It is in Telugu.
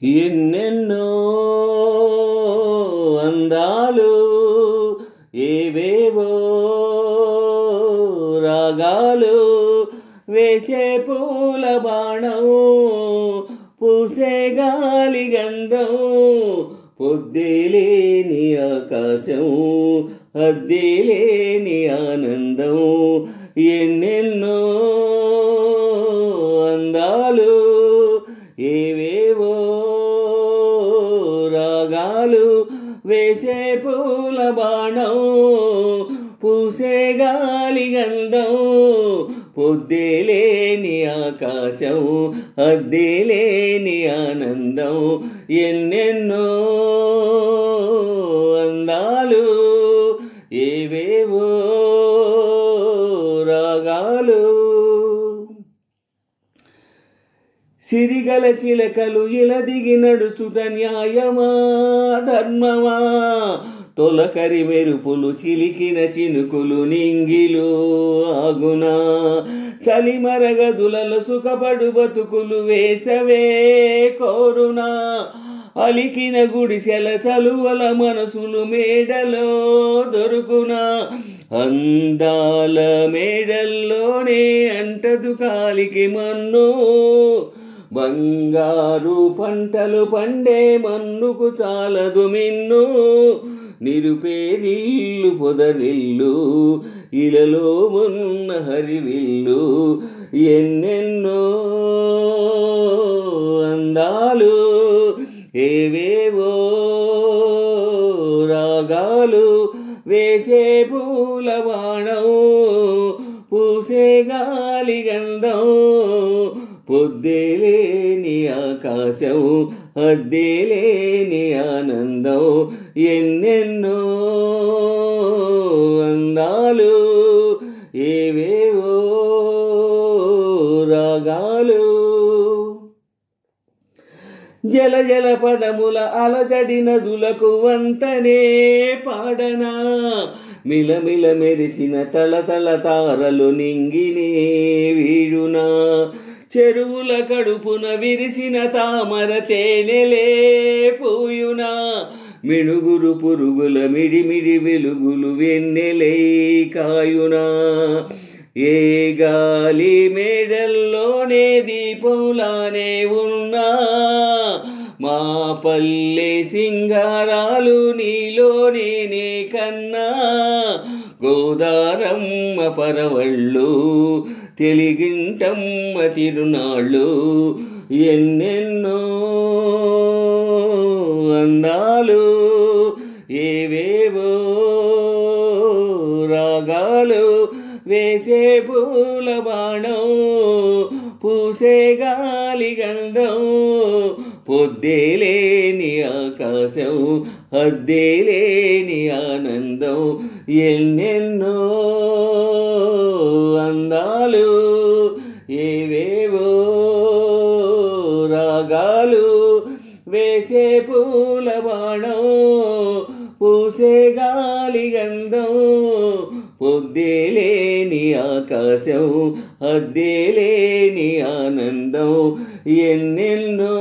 ఎన్నెన్నో అందాలు ఏవేవో రాగాలు వేసే పూల బాణం పూసే గాలి గంధం పొద్దులేని ఆకాశం అద్దేలేని ఆనందం ఎన్నెన్నో అందాలు ఏవేవో రాగాలు వేసే పూల బాణం పూసే గాలి గంధం పొద్దులేని ఆకాశం అద్దేలేని ఆనందం ఎన్నెన్నో అందాలు ఏవేవో రాగాలు సిరిగల చిలకలు ఇలా దిగి నడుచుట న్యాయమా ధర్మమా తొలకరి మెరుపులు చిలికిన చినుకులు నింగిలు ఆగునా చలిమరగదులలో సుఖపడు బతుకులు వేసవే కోరునా అలికిన గుడిసెల చలువల మనసులు మేడలో దొరుకునా అందాల మేడల్లోనే అంటదు కాలికి మన్ను బంగారు పంటలు పండే మన్నుకు చాలదు మిన్ను నిరుపేదిల్లు పొదరిల్లు ఇలలో ఉన్న హరివిల్లు ఎన్నెన్నో అందాలు ఏవేవో రాగాలు వేసే పూల బాణం పూసే గాలి గంధం పొద్దులేని ఆకాశం అద్దేలేని ఆనందం ఎన్నెన్నో అందాలు ఏవేవో రాగాలు జల జల పదముల అలజడి నదులకు వంతనే పాడనా మిలమిల మెరిసిన తళతళ తారలు నింగినే వీడునా చెరువుల కడుపున విరిసిన తామర తేనెలే పూయునా మిణుగురు పురుగుల మిడిమిడి వెలుగులు వెన్నెలై కాయునా ఏ గాలి మేడల్లోనే దీపంలానే ఉన్నా మా పల్లె సింగారాలు నీలోనే కన్నా గోదారమ్మ పరవళ్ళు తెలిగింటమ్మ తిరునాళ్ళు ఎన్నెన్నో అందాలు ఏవేవో రాగాలు వేసే పూల బాణం పూసే గాలి గంధం పొద్దులేని ఆకాశం అద్దేలేని ఆనందం ఎన్నెన్నో అందాలు ఏవేవో రాగాలు వేసే పూల బాణం పూసే గాలి గంధం పొద్దులేని ఆకాశం అద్దేలేని ఆనందం ఎన్నెన్నో